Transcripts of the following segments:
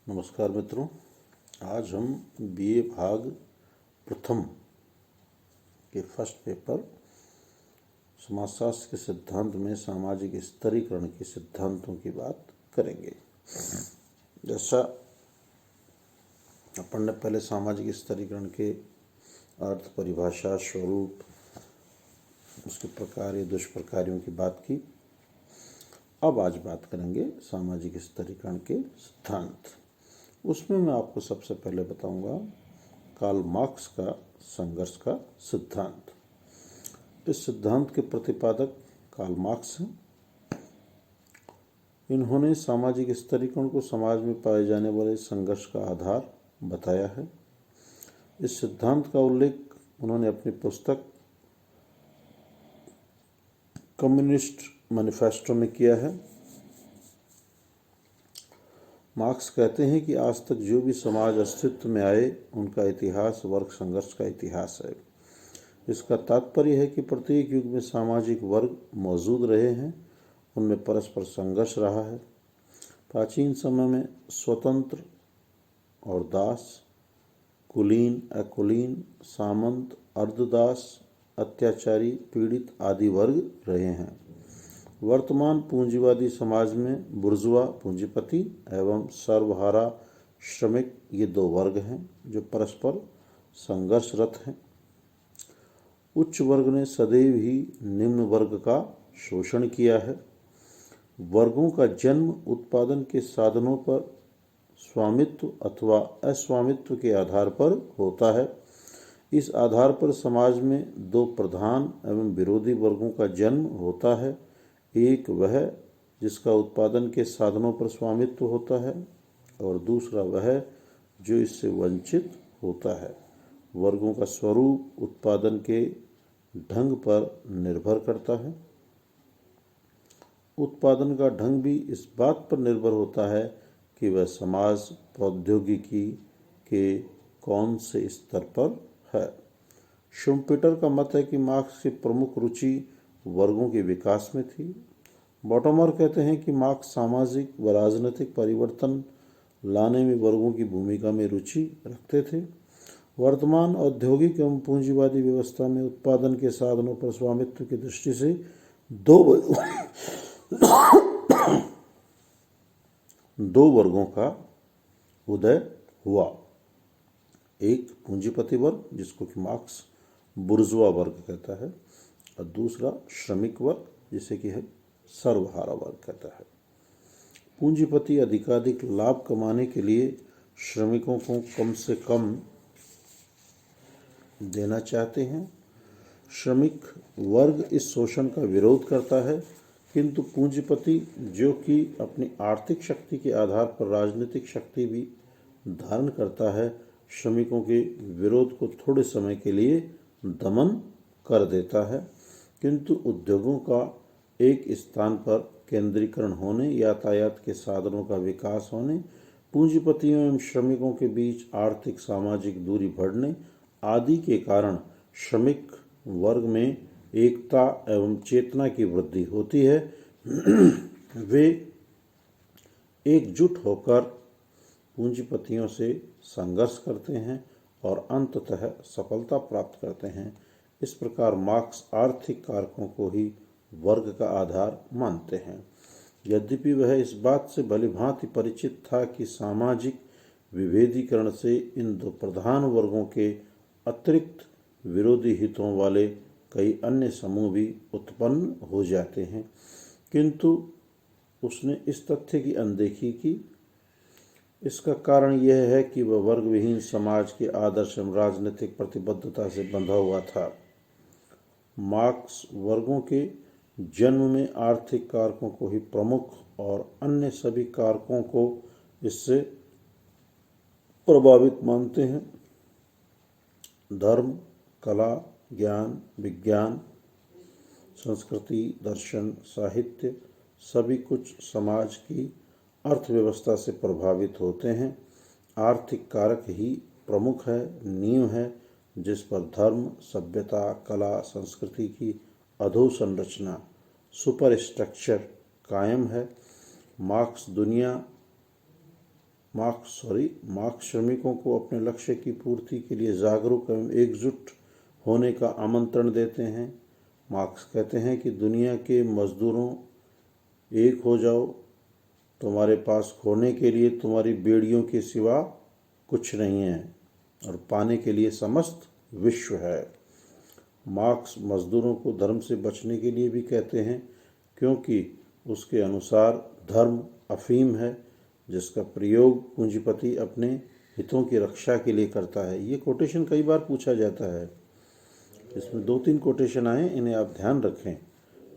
नमस्कार मित्रों। आज हम बीए भाग प्रथम के फर्स्ट पेपर समाजशास्त्र के सिद्धांत में सामाजिक स्तरीकरण के सिद्धांतों की बात करेंगे। जैसा अपन ने पहले सामाजिक स्तरीकरण के अर्थ, परिभाषा, स्वरूप, उसके प्रकार, दुष्प्रकारों की बात की। अब आज बात करेंगे सामाजिक स्तरीकरण के सिद्धांत। उसमें मैं आपको सबसे पहले बताऊंगा कार्ल मार्क्स का संघर्ष का सिद्धांत। इस सिद्धांत के प्रतिपादक कार्ल मार्क्स हैं। इन्होंने सामाजिक स्तरीकरण को समाज में पाए जाने वाले संघर्ष का आधार बताया है। इस सिद्धांत का उल्लेख उन्होंने अपनी पुस्तक कम्युनिस्ट मैनिफेस्टो में किया है। मार्क्स कहते हैं कि आज तक जो भी समाज अस्तित्व में आए उनका इतिहास वर्ग संघर्ष का इतिहास है। इसका तात्पर्य है कि प्रत्येक युग में सामाजिक वर्ग मौजूद रहे हैं, उनमें परस्पर संघर्ष रहा है। प्राचीन समय में स्वतंत्र और दास, कुलीन, अकुलीन, सामंत, अर्धदास, अत्याचारी, पीड़ित आदि वर्ग रहे हैं। वर्तमान पूंजीवादी समाज में बुर्जुआ पूंजीपति एवं सर्वहारा श्रमिक ये दो वर्ग हैं जो परस्पर संघर्षरत हैं। उच्च वर्ग ने सदैव ही निम्न वर्ग का शोषण किया है। वर्गों का जन्म उत्पादन के साधनों पर स्वामित्व अथवा अस्वामित्व के आधार पर होता है। इस आधार पर समाज में दो प्रधान एवं विरोधी वर्गों का जन्म होता है। एक वह जिसका उत्पादन के साधनों पर स्वामित्व होता है और दूसरा वह जो इससे वंचित होता है। वर्गों का स्वरूप उत्पादन के ढंग पर निर्भर करता है। उत्पादन का ढंग भी इस बात पर निर्भर होता है कि वह समाज प्रौद्योगिकी के कौन से स्तर पर है। शुम्पेटर का मत है कि मार्क्स की प्रमुख रुचि वर्गों के विकास में थी। बॉटमर कहते हैं कि मार्क्स सामाजिक व राजनीतिक परिवर्तन लाने में वर्गों की भूमिका में रुचि रखते थे। वर्तमान औद्योगिक एवं पूंजीवादी व्यवस्था में उत्पादन के साधनों पर स्वामित्व की दृष्टि से दो वर्गों का उदय हुआ। एक पूंजीपति वर्ग जिसको कि मार्क्स बुर्जुआ वर्ग कहता है और दूसरा श्रमिक वर्ग जिसे कि है सर्वहारा वर्ग कहता है। पूंजीपति अधिकाधिक लाभ कमाने के लिए श्रमिकों को कम से कम देना चाहते हैं। श्रमिक वर्ग इस शोषण का विरोध करता है, किंतु पूंजीपति जो कि अपनी आर्थिक शक्ति के आधार पर राजनीतिक शक्ति भी धारण करता है, श्रमिकों के विरोध को थोड़े समय के लिए दमन कर देता है। किंतु उद्योगों का एक स्थान पर केंद्रीकरण होने, यातायात के साधनों का विकास होने, पूंजीपतियों एवं श्रमिकों के बीच आर्थिक सामाजिक दूरी बढ़ने आदि के कारण श्रमिक वर्ग में एकता एवं चेतना की वृद्धि होती है। वे एकजुट होकर पूंजीपतियों से संघर्ष करते हैं और अंततः सफलता प्राप्त करते हैं। इस प्रकार मार्क्स आर्थिक कारकों को ही वर्ग का आधार मानते हैं। यद्यपि वह इस बात से भलीभांति परिचित था कि सामाजिक विभेदीकरण से इन दो प्रधान वर्गों के अतिरिक्त विरोधी हितों वाले कई अन्य समूह भी उत्पन्न हो जाते हैं, किंतु उसने इस तथ्य की अनदेखी की। इसका कारण यह है कि वह वर्ग विहीन समाज के आदर्श एवं राजनीतिक प्रतिबद्धता से बंधा हुआ था। मार्क्स वर्गों के जन्म में आर्थिक कारकों को ही प्रमुख और अन्य सभी कारकों को इससे प्रभावित मानते हैं। धर्म, कला, ज्ञान, विज्ञान, संस्कृति, दर्शन, साहित्य सभी कुछ समाज की अर्थव्यवस्था से प्रभावित होते हैं। आर्थिक कारक ही प्रमुख है, नींव है जिस पर धर्म, सभ्यता, कला, संस्कृति की अधोसंरचना सुपर स्ट्रक्चर कायम है। मार्क्स दुनिया मार्क्स श्रमिकों को अपने लक्ष्य की पूर्ति के लिए जागरूक एवं एकजुट होने का आमंत्रण देते हैं। मार्क्स कहते हैं कि दुनिया के मजदूरों, एक हो जाओ, तुम्हारे पास खोने के लिए तुम्हारी बेड़ियों के सिवा कुछ नहीं है और पाने के लिए समस्त विश्व है। मार्क्स मजदूरों को धर्म से बचने के लिए भी कहते हैं, क्योंकि उसके अनुसार धर्म अफीम है जिसका प्रयोग पूंजीपति अपने हितों की रक्षा के लिए करता है। ये कोटेशन कई बार पूछा जाता है। इसमें 2-3 कोटेशन आए, इन्हें आप ध्यान रखें।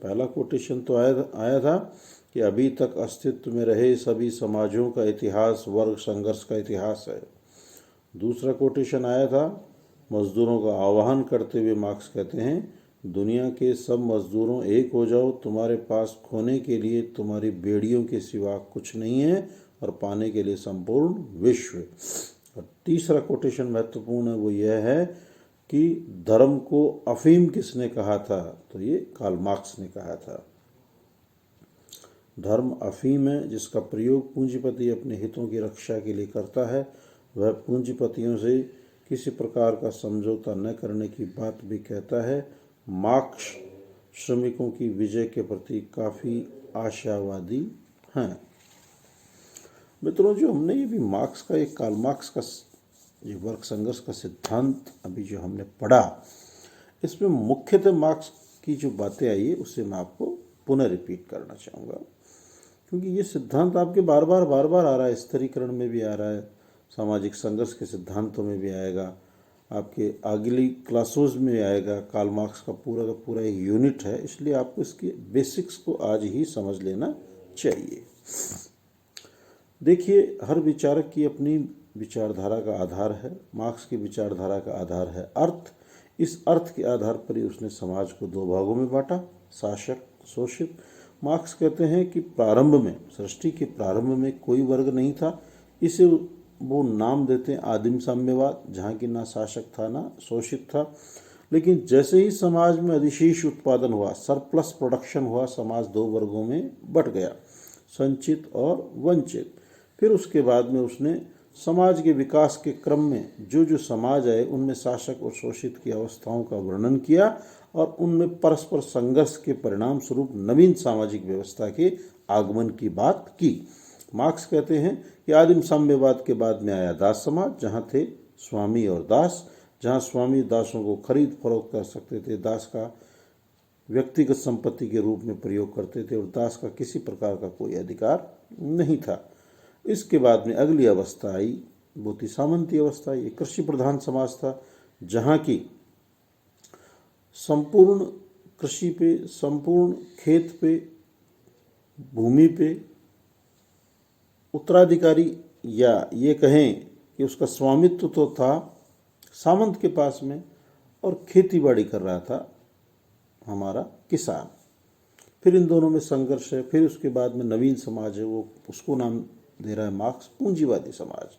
पहला कोटेशन तो आया था कि अभी तक अस्तित्व में रहे सभी समाजों का इतिहास वर्ग संघर्ष का इतिहास है। दूसरा कोटेशन आया था मजदूरों का आह्वान करते हुए मार्क्स कहते हैं, दुनिया के सब मजदूरों, एक हो जाओ, तुम्हारे पास खोने के लिए तुम्हारी बेड़ियों के सिवा कुछ नहीं है और पाने के लिए संपूर्ण विश्व। और तीसरा कोटेशन महत्वपूर्ण है, वो यह है कि धर्म को अफीम किसने कहा था? तो ये कार्ल मार्क्स ने कहा था। धर्म अफीम है जिसका प्रयोग पूंजीपति अपने हितों की रक्षा के लिए करता है। वह पूंजीपतियों से किसी प्रकार का समझौता न करने की बात भी कहता है। मार्क्स श्रमिकों की विजय के प्रति काफ़ी आशावादी हैं। मित्रों, जो हमने ये भी मार्क्स का, एक कार्ल मार्क्स का ये वर्ग संघर्ष का सिद्धांत अभी जो हमने पढ़ा, इसमें मुख्यतः मार्क्स की जो बातें आई है उससे मैं आपको पुनः रिपीट करना चाहूँगा, क्योंकि ये सिद्धांत आपके बार बार आ रहा है। स्थिरीकरण में भी आ रहा है, सामाजिक संघर्ष के सिद्धांतों में भी आएगा, आपके अगली क्लासोज में आएगा। कार्ल मार्क्स का पूरा एक यूनिट है, इसलिए आपको इसके बेसिक्स को आज ही समझ लेना चाहिए। देखिए, हर विचारक की अपनी विचारधारा का आधार है। मार्क्स की विचारधारा का आधार है अर्थ। इस अर्थ के आधार पर ही उसने समाज को 2 भागों में बांटा, शासक, शोषित। मार्क्स कहते हैं कि प्रारंभ में, सृष्टि के प्रारंभ में कोई वर्ग नहीं था। इसे वो नाम देते हैं आदिम साम्यवाद, जहाँ की ना शासक था ना शोषित था। लेकिन जैसे ही समाज में अधिशेष उत्पादन हुआ, सरप्लस प्रोडक्शन हुआ, समाज 2 वर्गों में बट गया, संचित और वंचित। फिर उसके बाद में उसने समाज के विकास के क्रम में जो समाज आए उनमें शासक और शोषित की अवस्थाओं का वर्णन किया और उनमें परस्पर संघर्ष के परिणाम स्वरूप नवीन सामाजिक व्यवस्था के आगमन की बात की। मार्क्स कहते हैं कि आदिम साम्यवाद के बाद में आया दास समाज, जहाँ थे स्वामी और दास, जहाँ स्वामी दासों को खरीद फरोख्त कर सकते थे, दास का व्यक्तिगत संपत्ति के रूप में प्रयोग करते थे और दास का किसी प्रकार का कोई अधिकार नहीं था। इसके बाद में अगली अवस्था आई, वो थी सामंती अवस्था। ये कृषि प्रधान समाज था, जहाँ की संपूर्ण कृषि पे, संपूर्ण खेत पे, भूमि पे उत्तराधिकारी, या ये कहें कि उसका स्वामित्व तो था सामंत के पास में, और खेतीबाड़ी कर रहा था हमारा किसान। फिर इन दोनों में संघर्ष है। फिर उसके बाद में नवीन समाज है, वो उसको नाम दे रहा है मार्क्स पूंजीवादी समाज,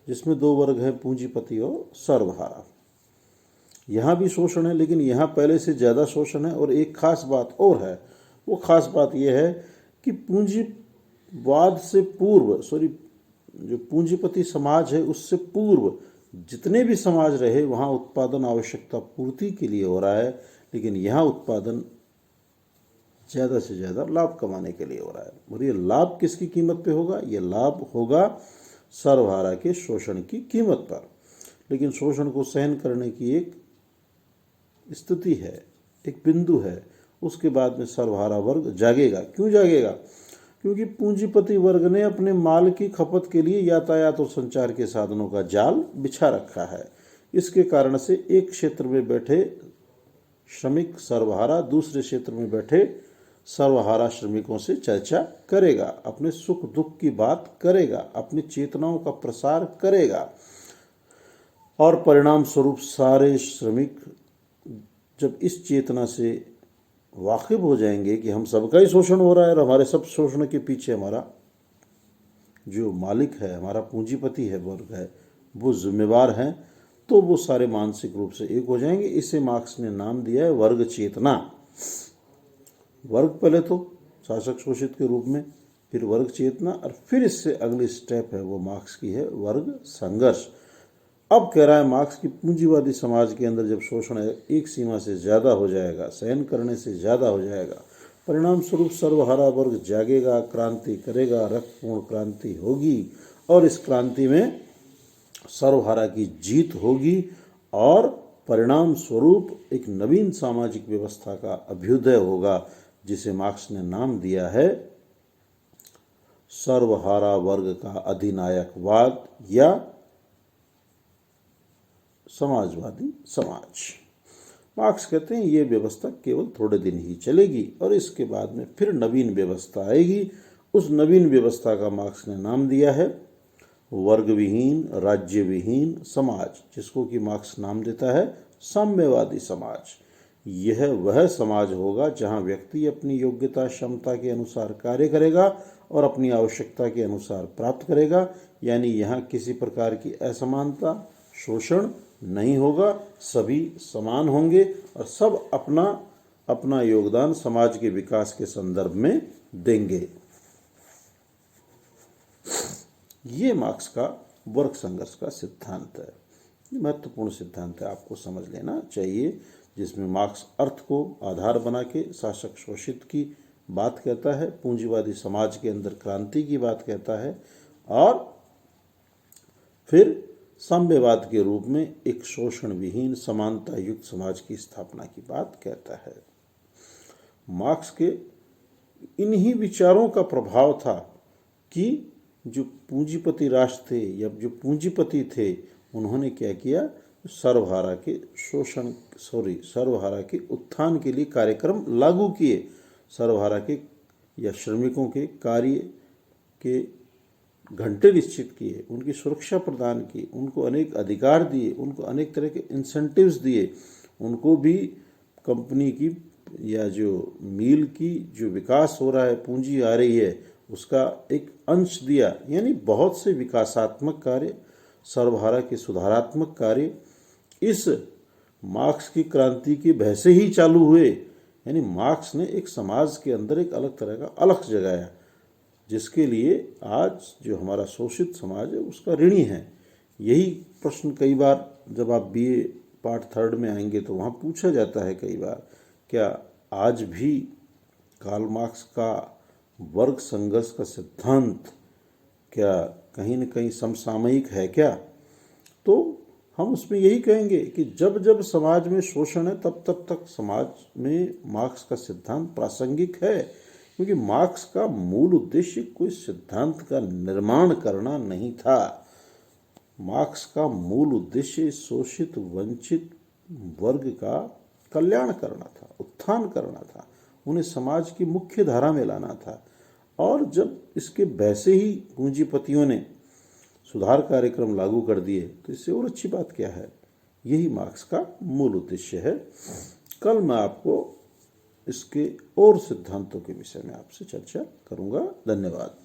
जिसमें 2 वर्ग हैं, पूंजीपति और सर्वहारा। यहाँ भी शोषण है, लेकिन यहाँ पहले से ज़्यादा शोषण है। और एक खास बात और है, वो खास बात यह है कि पूंजीवाद से पूर्व, जो पूंजीपति समाज है उससे पूर्व जितने भी समाज रहे, वहाँ उत्पादन आवश्यकता पूर्ति के लिए हो रहा है, लेकिन यहाँ उत्पादन ज़्यादा से ज़्यादा लाभ कमाने के लिए हो रहा है। और ये लाभ किसकी कीमत पे होगा? ये लाभ होगा सर्वहारा के शोषण की कीमत पर। लेकिन शोषण को सहन करने की एक स्थिति है, एक बिंदु है। उसके बाद में सर्वहारा वर्ग जागेगा। क्यों जागेगा? क्योंकि पूंजीपति वर्ग ने अपने माल की खपत के लिए यातायात और संचार के साधनों का जाल बिछा रखा है। इसके कारण से एक क्षेत्र में बैठे श्रमिक सर्वहारा दूसरे क्षेत्र में बैठे सर्वहारा श्रमिकों से चर्चा करेगा, अपने सुख दुख की बात करेगा, अपनी चेतनाओं का प्रसार करेगा, और परिणाम स्वरूप सारे श्रमिक जब इस चेतना से वाकिफ हो जाएंगे कि हम सबका ही शोषण हो रहा है और हमारे सब शोषण के पीछे हमारा जो मालिक है, हमारा पूंजीपति है, वर्ग है, वो जिम्मेवार हैं, तो वो सारे मानसिक रूप से एक हो जाएंगे। इसे मार्क्स ने नाम दिया है वर्ग चेतना। वर्ग पहले तो शासक शोषित के रूप में फिर वर्ग चेतना, और फिर इससे अगली स्टेप है वो मार्क्स की है वर्ग संघर्ष। अब कह रहा है मार्क्स की पूंजीवादी समाज के अंदर जब शोषण एक सीमा से ज़्यादा हो जाएगा, सहन करने से ज़्यादा हो जाएगा, परिणाम स्वरूप सर्वहारा वर्ग जागेगा, क्रांति करेगा, रक्तपूर्ण क्रांति होगी, और इस क्रांति में सर्वहारा की जीत होगी, और परिणाम स्वरूप एक नवीन सामाजिक व्यवस्था का अभ्युदय होगा, जिसे मार्क्स ने नाम दिया है सर्वहारा वर्ग का अधिनायकवाद या समाजवादी समाज। मार्क्स कहते हैं ये व्यवस्था केवल थोड़े दिन ही चलेगी और इसके बाद में फिर नवीन व्यवस्था आएगी। उस नवीन व्यवस्था का मार्क्स ने नाम दिया है वर्ग विहीन, राज्य विहीन समाज, जिसको कि मार्क्स नाम देता है साम्यवादी समाज। यह वह समाज होगा जहां व्यक्ति अपनी योग्यता क्षमता के अनुसार कार्य करेगा और अपनी आवश्यकता के अनुसार प्राप्त करेगा, यानी यहाँ किसी प्रकार की असमानता, शोषण नहीं होगा, सभी समान होंगे और सब अपना अपना योगदान समाज के विकास के संदर्भ में देंगे। ये मार्क्स का वर्ग संघर्ष का सिद्धांत है। महत्वपूर्ण सिद्धांत है, आपको समझ लेना चाहिए, जिसमें मार्क्स अर्थ को आधार बना के शासक शोषित की बात कहता है, पूंजीवादी समाज के अंदर क्रांति की बात कहता है, और फिर साम्यवाद के रूप में एक शोषण विहीन समानता युक्त समाज की स्थापना की बात कहता है। मार्क्स के इन्हीं विचारों का प्रभाव था कि जो पूंजीपति राष्ट्र थे या जो पूंजीपति थे, उन्होंने क्या किया, सर्वहारा के उत्थान के लिए कार्यक्रम लागू किए। सर्वहारा के या श्रमिकों के कार्य के घंटे निश्चित किए, उनकी सुरक्षा प्रदान की, उनको अनेक अधिकार दिए, उनको अनेक तरह के इंसेंटिव्स दिए, उनको भी कंपनी की या जो मील की जो विकास हो रहा है, पूंजी आ रही है, उसका एक अंश दिया। यानी बहुत से विकासात्मक कार्य, सर्वहारा के सुधारात्मक कार्य इस मार्क्स की क्रांति की भय से ही चालू हुए। यानी मार्क्स ने एक समाज के अंदर एक अलग तरह का अलख जगाया, जिसके लिए आज जो हमारा शोषित समाज है उसका ऋणी है। यही प्रश्न कई बार जब आप बीए पार्ट 3 में आएंगे तो वहाँ पूछा जाता है कई बार, क्या आज भी कार्ल मार्क्स का वर्ग संघर्ष का सिद्धांत क्या कहीं न कहीं समसामयिक है क्या? तो हम उसमें यही कहेंगे कि जब जब समाज में शोषण है तब तब तक समाज में मार्क्स का सिद्धांत प्रासंगिक है, क्योंकि मार्क्स का मूल उद्देश्य कोई सिद्धांत का निर्माण करना नहीं था। मार्क्स का मूल उद्देश्य शोषित वंचित वर्ग का कल्याण करना था, उत्थान करना था, उन्हें समाज की मुख्य धारा में लाना था। और जब इसके वैसे ही पूंजीपतियों ने सुधार कार्यक्रम लागू कर दिए तो इससे और अच्छी बात क्या है। यही मार्क्स का मूल उद्देश्य है। कल मैं आपको इसके और सिद्धांतों के विषय में आपसे चर्चा करूंगा। धन्यवाद।